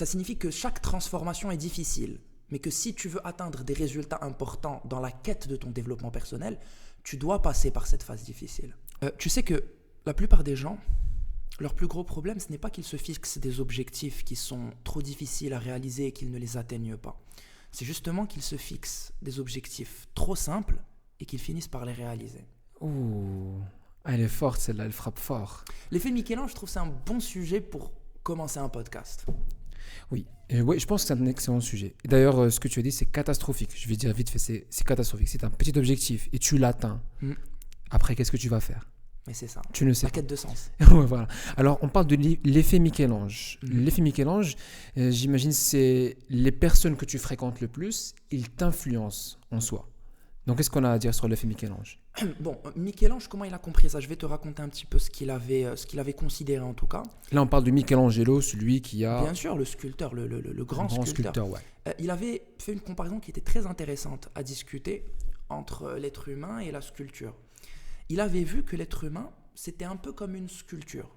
Ça signifie que chaque transformation est difficile, mais que si tu veux atteindre des résultats importants dans la quête de ton développement personnel, tu dois passer par cette phase difficile. Tu sais que la plupart des gens, leur plus gros problème, ce n'est pas qu'ils se fixent des objectifs qui sont trop difficiles à réaliser et qu'ils ne les atteignent pas. C'est justement qu'ils se fixent des objectifs trop simples et qu'ils finissent par les réaliser. Ouh, elle est forte celle-là, elle frappe fort. L'effet Michel-Ange, je trouve que c'est un bon sujet pour commencer un podcast. Oui, je pense que c'est un excellent sujet. D'ailleurs, ce que tu as dit, c'est catastrophique. Je vais dire vite fait, c'est catastrophique. C'est un petit objectif et tu l'atteins. Après, qu'est-ce que tu vas faire? Mais c'est ça, Tu ne sais la quête de sens. Ouais, voilà. Alors, on parle de l'effet Michel-Ange. L'effet Michel-Ange, j'imagine, c'est les personnes que tu fréquentes le plus, ils t'influencent en soi. Donc, qu'est-ce qu'on a à dire sur l'effet Michel-Ange? Bon, Michel-Ange, comment il a compris ça? Je vais te raconter un petit peu ce qu'il avait considéré en tout cas. Là, on parle de Michelangelo, celui qui a... Bien sûr, le sculpteur, le grand sculpteur. Ouais. Il avait fait une comparaison qui était très intéressante à discuter entre l'être humain et la sculpture. Il avait vu que l'être humain, c'était un peu comme une sculpture.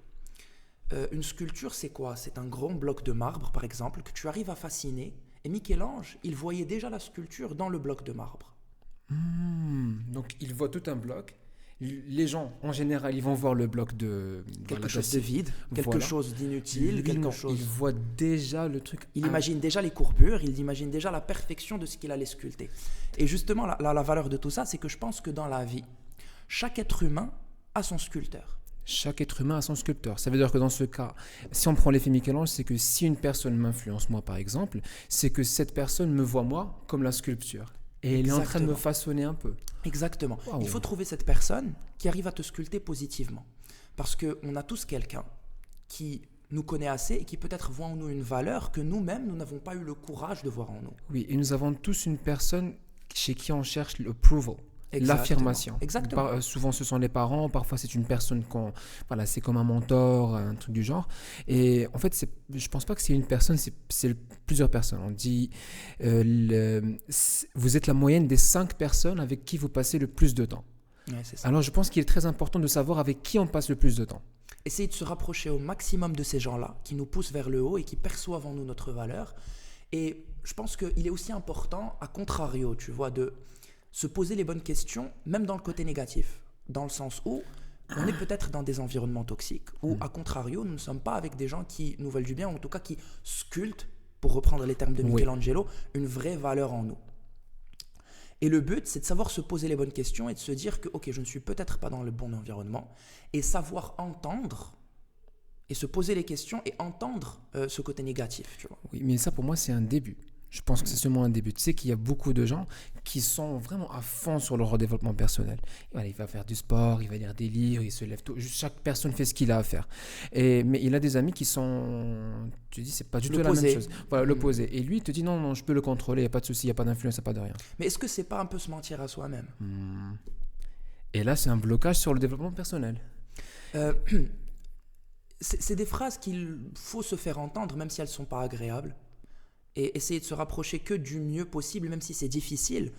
Une sculpture, c'est quoi? C'est un grand bloc de marbre, par exemple, que tu arrives à fasciner. Et Michel-Ange, il voyait déjà la sculpture dans le bloc de marbre. Donc, il voit tout un bloc. Les gens, en général, ils vont voir le bloc de... Quelque chose de vide, quelque chose d'inutile, quelque chose... Il voit déjà le truc... Il imagine déjà les courbures, il imagine déjà la perfection de ce qu'il allait sculpter. Et justement, la valeur de tout ça, c'est que je pense que dans la vie, chaque être humain a son sculpteur. Chaque être humain a son sculpteur. Ça veut dire que dans ce cas, si on prend l'effet Michel-Ange, c'est que si une personne m'influence, moi par exemple, c'est que cette personne me voit moi comme la sculpture. Et elle est en train de me façonner un peu. Exactement. Wow. Il faut trouver cette personne qui arrive à te sculpter positivement. Parce qu'on a tous quelqu'un qui nous connaît assez et qui peut-être voit en nous une valeur que nous-mêmes, nous n'avons pas eu le courage de voir en nous. Oui, et nous avons tous une personne chez qui on cherche l'approval. L'affirmation. Exactement. Souvent, ce sont les parents. Parfois, c'est une personne c'est comme un mentor, un truc du genre. Et en fait, je pense pas que c'est une personne, c'est plusieurs personnes. On dit, vous êtes la moyenne des 5 personnes avec qui vous passez le plus de temps. Ouais, c'est ça. Alors, je pense qu'il est très important de savoir avec qui on passe le plus de temps. Essayez de se rapprocher au maximum de ces gens-là qui nous poussent vers le haut et qui perçoivent en nous notre valeur. Et je pense qu'il est aussi important, à contrario, tu vois, de se poser les bonnes questions, même dans le côté négatif, dans le sens où on est peut-être dans des environnements toxiques, ou à contrario, nous ne sommes pas avec des gens qui nous veulent du bien, ou en tout cas qui sculptent, pour reprendre les termes de Michelangelo, une vraie valeur en nous. Et le but, c'est de savoir se poser les bonnes questions et de se dire que, ok, je ne suis peut-être pas dans le bon environnement, et savoir entendre, et se poser les questions et entendre ce côté négatif, tu vois. Oui, mais ça, pour moi, c'est un début. Je pense que c'est seulement un début. Tu sais qu'il y a beaucoup de gens qui sont vraiment à fond sur leur développement personnel. Voilà, il va faire du sport, il va lire des livres, il se lève tôt. Chaque personne fait ce qu'il a à faire. Mais il a des amis qui sont... Tu dis, c'est pas du tout la même chose. Voilà, l'opposé. Et lui, il te dit, non, je peux le contrôler, il n'y a pas de souci, il n'y a pas d'influence, il n'y a pas de rien. Mais est-ce que c'est pas un peu se mentir à soi-même? Et là, c'est un blocage sur le développement personnel. C'est des phrases qu'il faut se faire entendre, même si elles ne sont pas agréables. Et essayer de se rapprocher que du mieux possible, même si c'est difficile.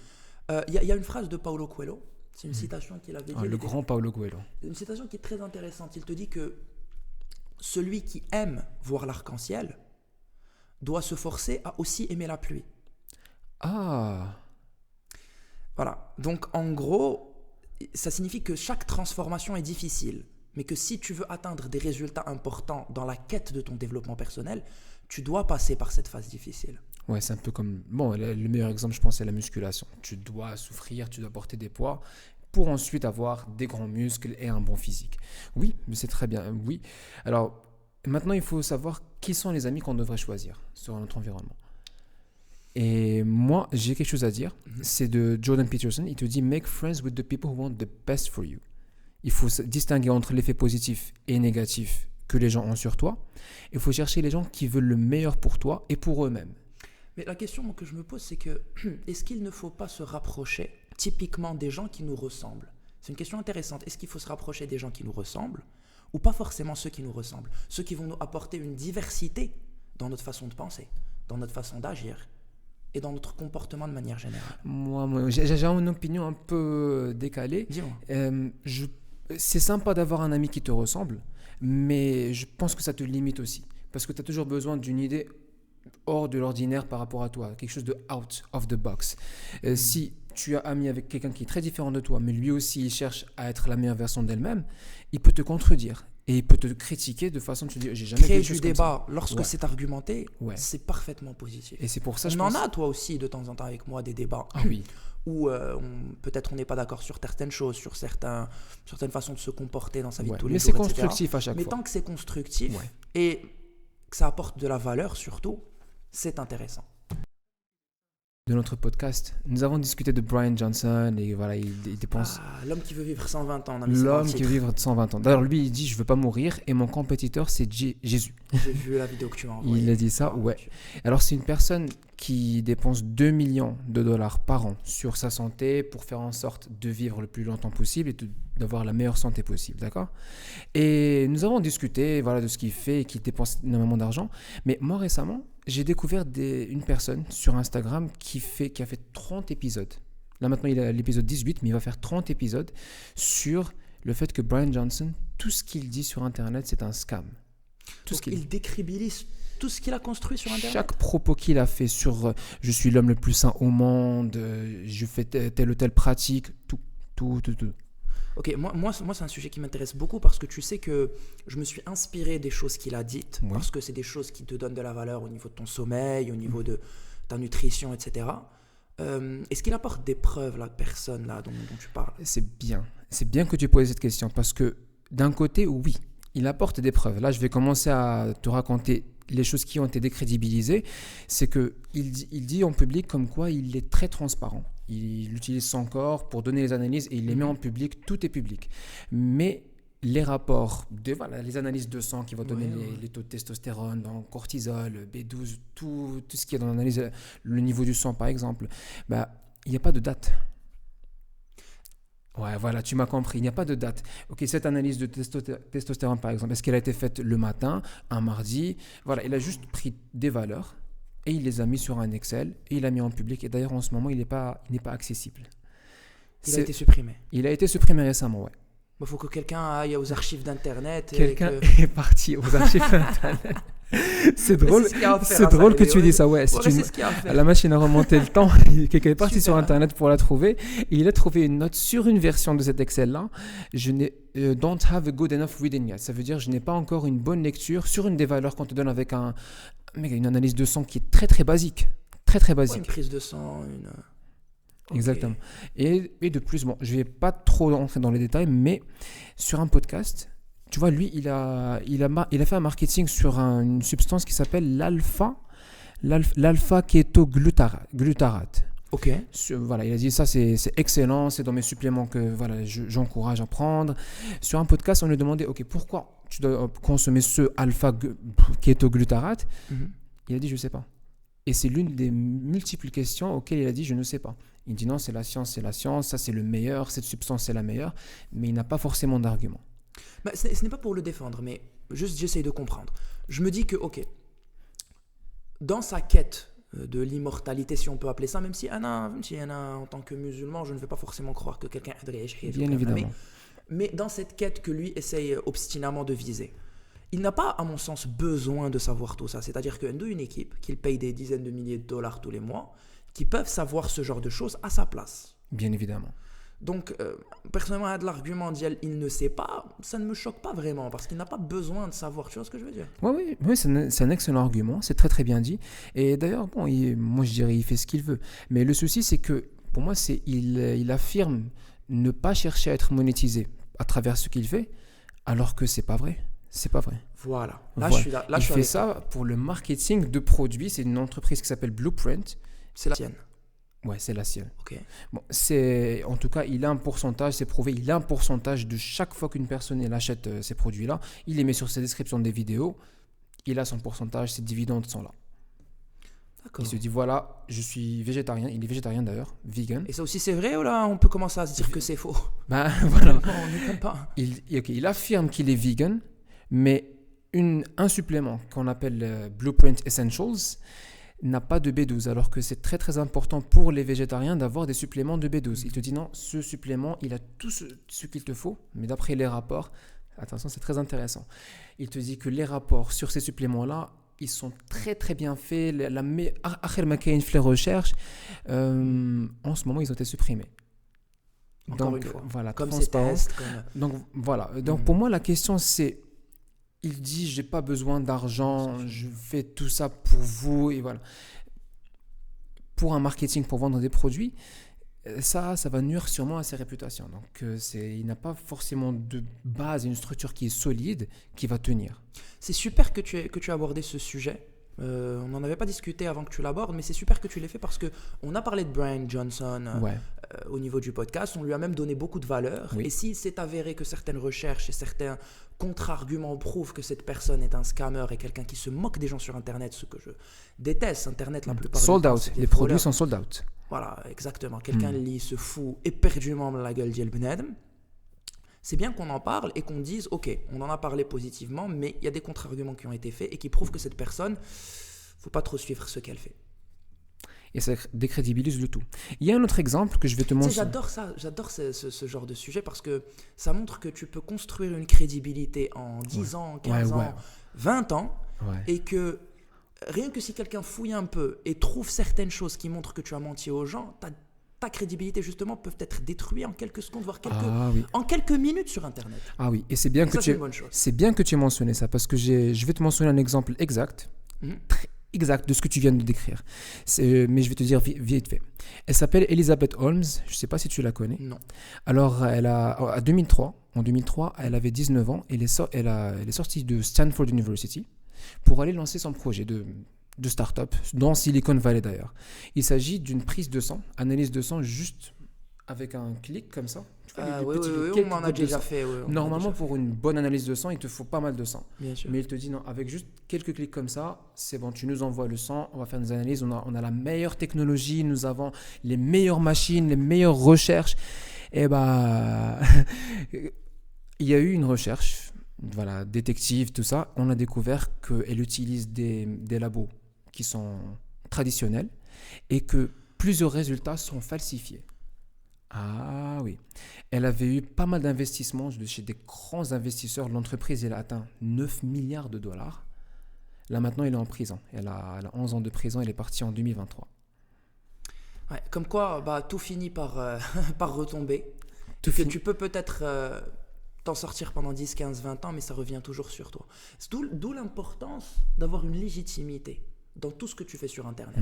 Il y a une phrase de Paulo Coelho, c'est une citation qu'il avait dit. Le grand Paulo Coelho. Une citation qui est très intéressante. Il te dit que celui qui aime voir l'arc-en-ciel doit se forcer à aussi aimer la pluie. Ah. Voilà. Donc en gros, ça signifie que chaque transformation est difficile, mais que si tu veux atteindre des résultats importants dans la quête de ton développement personnel, tu dois passer par cette phase difficile. Ouais, c'est un peu comme... Bon, le meilleur exemple, je pense, c'est la musculation. Tu dois souffrir, tu dois porter des poids pour ensuite avoir des grands muscles et un bon physique. Oui, mais c'est très bien, oui. Alors, maintenant, il faut savoir qui sont les amis qu'on devrait choisir sur notre environnement. Et moi, j'ai quelque chose à dire. C'est de Jordan Peterson. Il te dit « Make friends with the people who want the best for you ». Il faut distinguer entre l'effet positif et négatif que les gens ont sur toi. Il faut chercher les gens qui veulent le meilleur pour toi et pour eux-mêmes. Mais la question que je me pose, c'est que est-ce qu'il ne faut pas se rapprocher typiquement des gens qui nous ressemblent? C'est une question intéressante. Est-ce qu'il faut se rapprocher des gens qui nous ressemblent ou pas forcément ceux qui nous ressemblent? Ceux qui vont nous apporter une diversité dans notre façon de penser, dans notre façon d'agir et dans notre comportement de manière générale. Moi j'ai une opinion un peu décalée. Dis-moi. C'est sympa d'avoir un ami qui te ressemble, mais je pense que ça te limite aussi. Parce que tu as toujours besoin d'une idée hors de l'ordinaire par rapport à toi, quelque chose de out of the box. Si tu as ami avec quelqu'un qui est très différent de toi, mais lui aussi il cherche à être la meilleure version d'elle-même, il peut te contredire et il peut te critiquer de façon tu dis j'ai jamais Créer vu du comme ça. débat lorsque Ouais. c'est argumenté, Ouais. c'est parfaitement positif. Et c'est pour ça On je en pense. a, toi aussi, de temps en temps avec moi, des débats Ah oui. où peut-être on n'est pas d'accord sur certaines choses, sur certaines façons de se comporter dans sa vie Ouais. de tous les Mais jours, c'est etc. constructif à chaque Mais fois. tant que c'est constructif Ouais. et que ça apporte de la valeur surtout, c'est intéressant. De notre podcast, nous avons discuté de Brian Johnson et voilà, il dépense. L'homme qui veut vivre 120 ans, on a mis ça dans L'homme le qui titre. veut vivre 120 ans. D'ailleurs, lui, il dit je veux pas mourir et mon compétiteur, c'est Jésus. J'ai vu la vidéo que tu m'as envoyée. Il a dit ça, ouais. Alors, c'est une personne qui dépense 2 millions de dollars par an sur sa santé pour faire en sorte de vivre le plus longtemps possible et d'avoir la meilleure santé possible, d'accord? Et nous avons discuté voilà, de ce qu'il fait et qu'il dépense énormément d'argent. Mais moi, récemment, j'ai découvert une personne sur Instagram qui a fait 30 épisodes. Là, maintenant, il a l'épisode 18, mais il va faire 30 épisodes sur le fait que Brian Johnson, tout ce qu'il dit sur Internet, c'est un scam. Donc, il décrédibilise tout ce qu'il a construit sur Internet. Chaque propos qu'il a fait sur je suis l'homme le plus sain au monde, je fais telle ou telle pratique, tout. Ok, moi c'est un sujet qui m'intéresse beaucoup parce que tu sais que je me suis inspiré des choses qu'il a dites, Ouais. parce que c'est des choses qui te donnent de la valeur au niveau de ton sommeil, au niveau de ta nutrition, etc. Est-ce qu'il apporte des preuves, la personne là dont tu parles? C'est bien que tu poses cette question parce que d'un côté, oui, il apporte des preuves. Là, je vais commencer à te raconter les choses qui ont été décrédibilisées. C'est qu'il dit en public comme quoi il est très transparent. Il utilise son corps pour donner les analyses et il les met en public, tout est public. Mais les rapports, les analyses de sang qui vont donner les taux de testostérone, donc cortisol, B12, tout ce qui est dans l'analyse, le niveau du sang par exemple, il n'y a pas de date. Ouais, voilà, tu m'as compris, il n'y a pas de date. Ok, cette analyse de testostérone par exemple, est-ce qu'elle a été faite le matin, un mardi? Voilà, il a juste pris des valeurs et il les a mis sur un Excel et il l'a mis en public. Et d'ailleurs, en ce moment, il n'est pas accessible. Il a été supprimé. Il a été supprimé récemment, ouais. Il faut que quelqu'un aille aux archives d'Internet. Quelqu'un est parti aux archives d'Internet. C'est drôle, c'est drôle que tu dis ça, ouais. La machine a remonté le temps, quelqu'un est parti sur Internet pour la trouver, et il a trouvé une note sur une version de cet Excel-là. Je n'ai don't have a good enough reading yet. Ça veut dire je n'ai pas encore une bonne lecture sur une des valeurs qu'on te donne avec une analyse de sang qui est très très basique. Très très basique. Une prise de sang, Exactement. Et de plus, bon, je ne vais pas trop entrer dans les détails, mais sur un podcast, tu vois, lui, il a fait un marketing sur une substance qui s'appelle l'alpha-kétoglutarate. Ok. Voilà, il a dit ça, c'est excellent, c'est dans mes suppléments que voilà, j'encourage à prendre. Sur un podcast, on lui demandait, ok, pourquoi tu dois consommer ce alpha-kétoglutarate? Il a dit, je ne sais pas. Et c'est l'une des multiples questions auxquelles il a dit, je ne sais pas. Il dit, non, c'est la science, ça c'est le meilleur, cette substance c'est la meilleure, mais il n'a pas forcément d'argument. Ce n'est pas pour le défendre, mais juste j'essaye de comprendre. Je me dis que, ok, dans sa quête de l'immortalité, si on peut appeler ça, même si en tant que musulman, je ne vais pas forcément croire que quelqu'un aiderait. Bien évidemment. Mais dans cette quête que lui essaye obstinément de viser, il n'a pas, à mon sens, besoin de savoir tout ça. C'est-à-dire qu'il y a une équipe qu'il paye des dizaines de milliers de dollars tous les mois, qui peuvent savoir ce genre de choses à sa place. Bien évidemment. Donc, personnellement, il y a de l'argument d'il ne sait pas, ça ne me choque pas vraiment, parce qu'il n'a pas besoin de savoir. Tu vois ce que je veux dire? Oui, c'est un excellent argument, c'est très très bien dit. Et d'ailleurs, bon, moi je dirais il fait ce qu'il veut. Mais le souci, c'est que, pour moi, il affirme ne pas chercher à être monétisé à travers ce qu'il fait, alors que c'est pas vrai. C'est pas vrai. Voilà. Il fait ça pour le marketing de produits. C'est une entreprise qui s'appelle Blueprint. C'est la sienne. Ouais, c'est la sienne. Ok. Bon, en tout cas, il a un pourcentage, c'est prouvé, il a un pourcentage de chaque fois qu'une personne elle achète ces produits-là. Il les met sur ses descriptions des vidéos. Il a son pourcentage, ses dividendes sont là. D'accord. Il se dit, voilà, je suis végétarien. Il est végétarien d'ailleurs, vegan. Et ça aussi, c'est vrai ou là, on peut commencer à se dire que c'est faux? Voilà. Non, on n'y peut pas. Il affirme qu'il est vegan, mais un supplément qu'on appelle Blueprint Essentials n'a pas de B12, alors que c'est très très important pour les végétariens d'avoir des suppléments de B12. Il te dit non, ce supplément, il a tout ce qu'il te faut, mais d'après les rapports, attention, c'est très intéressant. Il te dit que les rapports sur ces suppléments-là ils sont très très bien faits. آخر ما كاين في les recherches, en ce moment, ils ont été supprimés. Encore Donc, une fois. voilà, Comme ces transparence. tests, comme... Donc, voilà. Donc, pour moi, la question, c'est, il dit, j'ai pas besoin d'argent, je fais tout ça pour vous, et voilà. Pour un marketing, pour vendre des produits, ça va nuire sûrement à ses réputations. Donc, il n'a pas forcément de base, une structure qui est solide, qui va tenir. C'est super que tu aies abordé ce sujet. On n'en avait pas discuté avant que tu l'abordes, mais c'est super que tu l'aies fait parce qu'on a parlé de Brian Johnson Ouais. Au niveau du podcast. On lui a même donné beaucoup de valeur. Oui. Et s'il s'est avéré que certaines recherches et certains contre-arguments prouvent que cette personne est un scammer et quelqu'un qui se moque des gens sur Internet, ce que je déteste, Internet la plupart du Sold temps, out. c'est des Les produits voleurs. sont sold out. Voilà, exactement. Quelqu'un lit se fout éperdument de la gueule d'El Benadem. C'est bien qu'on en parle et qu'on dise, ok, on en a parlé positivement, mais il y a des contre-arguments qui ont été faits et qui prouvent que cette personne, faut pas trop suivre ce qu'elle fait. Et ça décrédibilise le tout. Il y a un autre exemple que je vais te Tu sais, mentionner. j'adore ce genre de sujet parce que ça montre que tu peux construire une crédibilité en 10 ans, 15 Ouais, ouais. ans, 20 ans, Ouais. et que rien que si quelqu'un fouille un peu et trouve certaines choses qui montrent que tu as menti aux gens, ta crédibilité justement peut être détruite en quelques secondes, voire Ah oui. en quelques minutes sur Internet. Ah oui. Et c'est bien Et que ça, tu c'est aies, une bonne chose. c'est bien que tu aies mentionné ça parce que je vais te mentionner un exemple exact, Mhm. très exact de ce que tu viens de décrire. Mais je vais te dire vite fait. Elle s'appelle Elizabeth Holmes. Je ne sais pas si tu la connais. Non. Alors, en 2003, elle avait 19 ans. Elle est sortie de Stanford University pour aller lancer son projet de start-up dans Silicon Valley d'ailleurs. Il s'agit d'une prise de sang, analyse de sang juste avec un clic comme ça. Tu vois, les Oui, petits- oui, quelques on en a gouttes de déjà sang. fait. On en a Normalement, déjà pour une bonne analyse de sang, il te faut pas mal de sang. fait. Bien sûr. Mais il te dit non, avec juste quelques clics comme ça, c'est bon, tu nous envoies le sang, on va faire des analyses, on a la meilleure technologie, nous avons les meilleures machines, les meilleures recherches. Et bah, il y a eu une recherche, voilà, détective, tout ça, on a découvert qu'elle utilise des labos qui sont traditionnels et que plusieurs résultats sont falsifiés. Ah oui. Elle avait eu pas mal d'investissements de chez des grands investisseurs. L'entreprise, elle a atteint 9 milliards de dollars. Là, maintenant, elle est en prison. Elle a 11 ans de prison. Elle est partie en 2023. Ouais, comme quoi, bah, tout finit par, par retomber. Tout Que finit- tu peux peut-être t'en sortir pendant 10, 15, 20 ans, mais ça revient toujours sur toi. C'est d'où l'importance d'avoir une légitimité dans tout ce que tu fais sur Internet.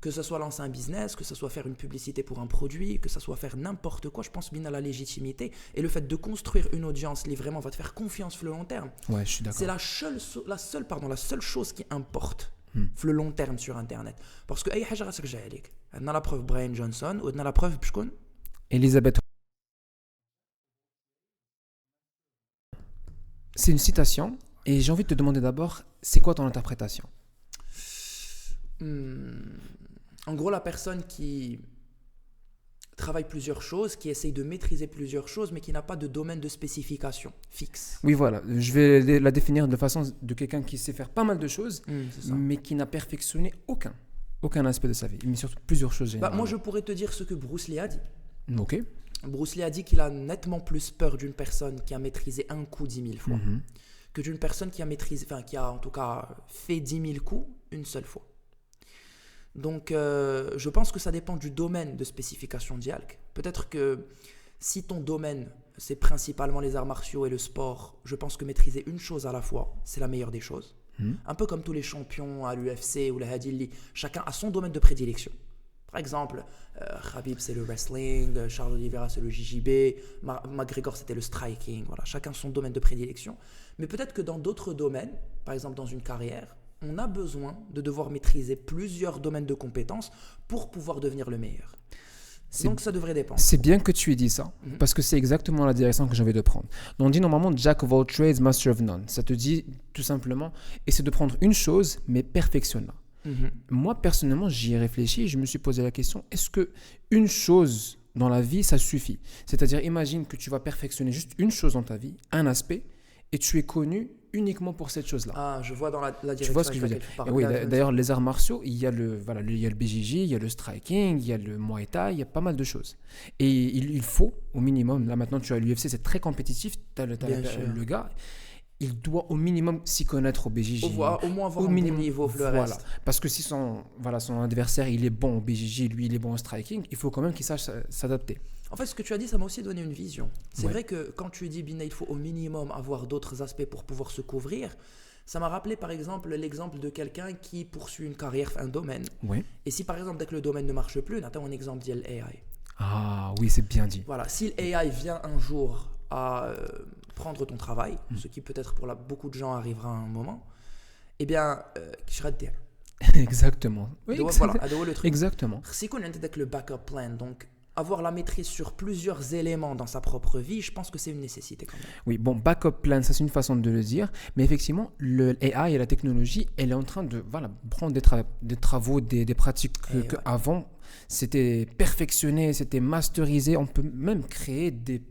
Que ce soit lancer un business, que ce soit faire une publicité pour un produit, que ce soit faire n'importe quoi, je pense bien à la légitimité. Et le fait de construire une audience qui vraiment va te faire confiance sur le long terme, Ouais, je suis d'accord. c'est la seule chose qui importe sur le long terme sur Internet. Parce que أي حاجة غترجع عليك. On a la preuve Brian Johnson, on a la preuve بشكون Elisabeth. C'est une citation. Et j'ai envie de te demander d'abord, c'est quoi ton interprétation? En gros, la personne qui travaille plusieurs choses, qui essaye de maîtriser plusieurs choses, mais qui n'a pas de domaine de spécification fixe. Oui, voilà. Je vais la définir de façon de quelqu'un qui sait faire pas mal de choses, C'est ça. mais qui n'a perfectionné aucun aspect de sa vie. Mais surtout plusieurs choses Bah, généralement. moi, je pourrais te dire ce que Bruce Lee a dit. Ok. Bruce Lee a dit qu'il a nettement plus peur d'une personne qui a maîtrisé un coup 10 000 fois que d'une personne qui a maîtrisé, enfin, qui a en tout cas fait 10 000 coups une seule fois. Donc, je pense que ça dépend du domaine de spécification d'Yalk. Peut-être que si ton domaine, c'est principalement les arts martiaux et le sport, je pense que maîtriser une chose à la fois, c'est la meilleure des choses. Un peu comme tous les champions à l'UFC ou la Hadili, chacun a son domaine de prédilection. Par exemple, Khabib c'est le wrestling, Charles Oliveira c'est le JJB, McGregor c'était le striking, voilà, chacun son domaine de prédilection. Mais peut-être que dans d'autres domaines, par exemple dans une carrière, on a besoin de devoir maîtriser plusieurs domaines de compétences pour pouvoir devenir le meilleur. Donc ça devrait dépendre. C'est bien que tu aies dit ça, parce que c'est exactement la direction que j'ai envie de prendre. Donc, on dit normalement Jack of all trades, master of none. Ça te dit tout simplement, essaie de prendre une chose, mais perfectionne-la. Moi, personnellement, j'y ai réfléchi et je me suis posé la question, est-ce que une chose dans la vie, ça suffit? C'est-à-dire, imagine que tu vas perfectionner juste une chose dans ta vie, un aspect, et tu es connu uniquement pour cette chose-là. Ah, je vois dans la direction. Tu vois ce que je veux dire? Et oui, d'ailleurs, les arts martiaux, il y a le BJJ, il y a le striking, il y a le Muay Thai, il y a pas mal de choses. Et il faut, au minimum, là maintenant tu as l'UFC, c'est très compétitif, tu as Bien sûr. le gars, il doit au minimum s'y connaître au BJJ. Au moins avoir Au un bon minimum, niveau, le voilà. reste. Parce que si son adversaire il est bon au BJJ, lui il est bon au striking, il faut quand même qu'il sache s'adapter. En fait, ce que tu as dit, ça m'a aussi donné une vision. C'est Ouais. vrai que quand tu dis, Bina, il faut au minimum avoir d'autres aspects pour pouvoir se couvrir, ça m'a rappelé par exemple l'exemple de quelqu'un qui poursuit une carrière, un domaine. Oui. Et si par exemple, dès que le domaine ne marche plus, on a un exemple de l'AI. Ah oui, c'est bien dit. Voilà, si l'AI vient un jour à prendre ton travail, ce qui peut-être pour beaucoup de gens arrivera à un moment, eh bien, je serai de Exactement. Oui, voilà, le truc. exactement. Si on a le backup plan, donc avoir la maîtrise sur plusieurs éléments dans sa propre vie, je pense que c'est une nécessité quand même. Oui, bon, backup plan, ça c'est une façon de le dire, mais effectivement, le AI et la technologie, elle est en train de prendre des travaux, des pratiques que avant, c'était perfectionné, c'était masterisé. On peut même créer des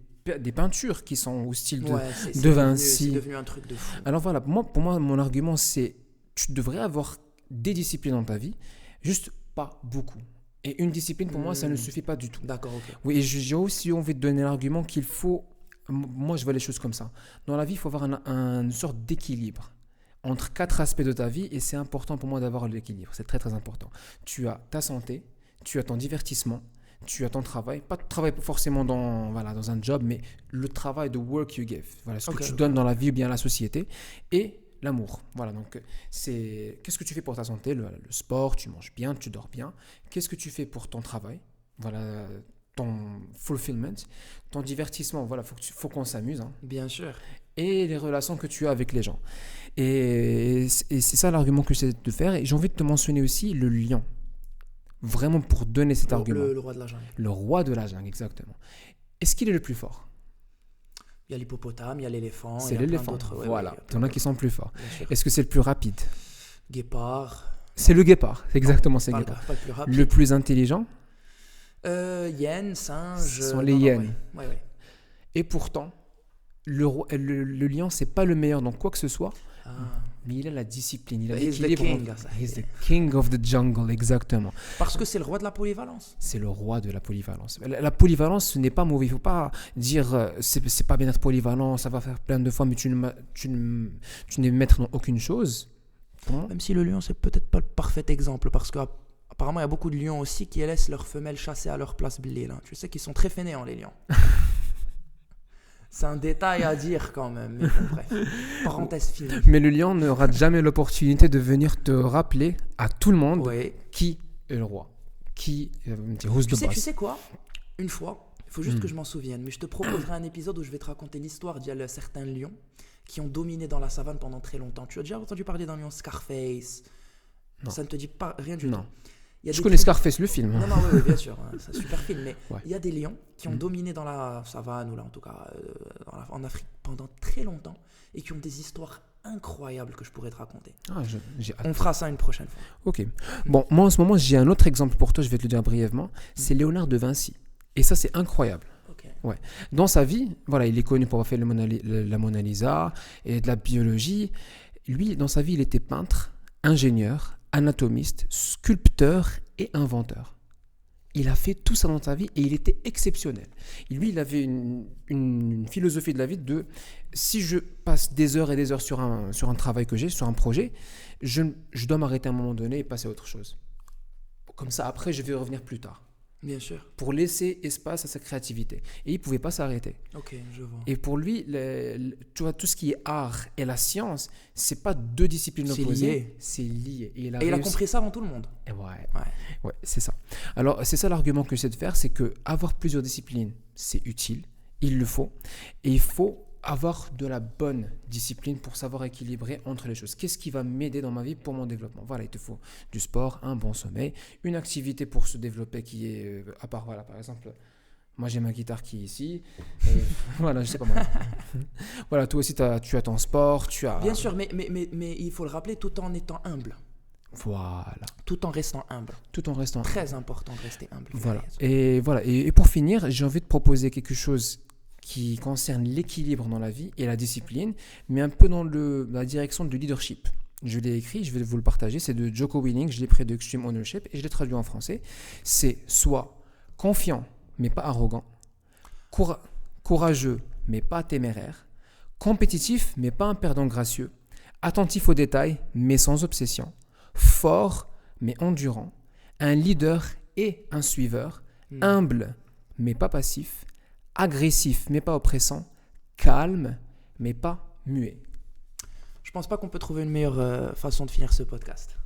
peintures qui sont au style de Vinci. C'est devenu un truc de fou. Alors voilà, pour moi, mon argument, c'est tu devrais avoir des disciplines dans ta vie, juste pas beaucoup. Et une discipline, pour moi, ça ne suffit pas du tout. D'accord, ok. Oui, et j'ai aussi envie de donner l'argument qu'il faut... Moi, je vois les choses comme ça. Dans la vie, il faut avoir une sorte d'équilibre entre 4 aspects de ta vie, et c'est important pour moi d'avoir l'équilibre. C'est très, très important. Tu as ta santé, tu as ton divertissement, tu as ton travail. Pas de travail forcément dans un job, mais le travail de work you give. Voilà, ce que tu donnes dans la vie ou bien à la société. Et l'amour. Voilà, donc qu'est-ce que tu fais pour ta santé, le sport, tu manges bien, tu dors bien. Qu'est-ce que tu fais pour ton travail? Voilà, ton fulfillment, ton divertissement. Voilà, faut qu'on s'amuse. Hein. Bien sûr. Et les relations que tu as avec les gens. Et c'est ça l'argument que j'essaie de faire. Et j'ai envie de te mentionner aussi le lion. Vraiment pour donner cet argument. Le roi de la jungle. Le roi de la jungle, exactement. Est-ce qu'il est le plus fort? Il y a l'hippopotame, il y a l'éléphant. C'est l'éléphant. Voilà, il y en a qui sont plus forts. Est-ce que c'est le plus rapide? Guépard. C'est le guépard, c'est exactement c'est le guépard. Pas le plus rapide. Le plus intelligent? Hyène, singe. Ce sont les hyènes. Ouais. Et pourtant, le lion, c'est pas le meilleur dans quoi que ce soit. Mais il a la discipline, il a l'équilibre. He's the king of the jungle, exactement. Parce que c'est le roi de la polyvalence. C'est le roi de la polyvalence. La polyvalence, ce n'est pas mauvais. Il ne faut pas dire c'est pas bien d'être polyvalent, ça va faire plein de fois, mais tu n'es maître dans aucune chose. Bon. Même si le lion, c'est peut-être pas le parfait exemple, parce qu'apparemment, il y a beaucoup de lions aussi qui laissent leurs femelles chasser à leur place blé. Là. Tu sais qu'ils sont très fainéants, les lions. C'est un détail à dire quand même, mais bon, bref, parenthèse finie. Mais le lion ne rate jamais l'opportunité de venir te rappeler à tout le monde qui est le roi, qui who's the boss. Tu sais quoi? Une fois, il faut juste que je m'en souvienne, mais je te proposerai un épisode où je vais te raconter l'histoire d'il y a certains lions qui ont dominé dans la savane pendant très longtemps. Tu as déjà entendu parler d'un lion Scarface? Non. Ça ne te dit pas rien du tout? Je connais Scarface, le film. Non, oui, bien sûr, c'est un super film, mais il y a des lions qui ont dominé dans la savane, ou là en tout cas en Afrique pendant très longtemps, et qui ont des histoires incroyables que je pourrais te raconter. J'ai hâte. On fera ça une prochaine fois. Ok. Bon, moi en ce moment, j'ai un autre exemple pour toi, je vais te le dire brièvement. C'est Léonard de Vinci. Et ça, c'est incroyable. Okay. Ouais. Dans sa vie, voilà, il est connu pour avoir fait la Mona Lisa et de la biologie. Lui, dans sa vie, il était peintre, ingénieur, anatomiste, sculpteur et inventeur. Il a fait tout ça dans sa vie et il était exceptionnel. Et lui, il avait une philosophie de la vie de si je passe des heures et des heures sur un travail que j'ai, sur un projet, je dois m'arrêter à un moment donné et passer à autre chose. Comme ça, après, je vais revenir plus tard. Bien sûr. Pour laisser espace à sa créativité. Et il ne pouvait pas s'arrêter. Ok, je vois. Et pour lui, tu vois, tout ce qui est art et la science, ce n'est pas deux disciplines opposées. C'est lié. Et il a compris ça avant tout le monde. Ouais, c'est ça. Alors, c'est ça l'argument que j'essaie de faire, c'est qu'avoir plusieurs disciplines, c'est utile. Il le faut. Et il faut avoir de la bonne discipline pour savoir équilibrer entre les choses. Qu'est-ce qui va m'aider dans ma vie pour mon développement? Voilà, il te faut du sport, un bon sommeil, une activité pour se développer qui est, à part, voilà, par exemple, moi j'ai ma guitare qui est ici, voilà, je sais pas moi. Voilà, toi aussi tu as ton sport, tu as... Bien sûr, mais il faut le rappeler tout en étant humble. Voilà. Tout en restant humble. Tout en restant très important de rester humble. Voilà. Et pour finir, j'ai envie de proposer quelque chose qui concerne l'équilibre dans la vie et la discipline, mais un peu dans la direction du leadership. Je l'ai écrit, je vais vous le partager, c'est de Jocko Willink, je l'ai pris de Extreme Ownership et je l'ai traduit en français. C'est soit confiant, mais pas arrogant, courageux, mais pas téméraire, Compétitif, mais pas un perdant gracieux. Attentif aux détails, mais sans obsession. Fort, mais endurant. Un leader et un suiveur. Humble, mais pas passif. Agressif, mais pas oppressant. Calme, mais pas muet. Je pense pas qu'on peut trouver une meilleure façon de finir ce podcast.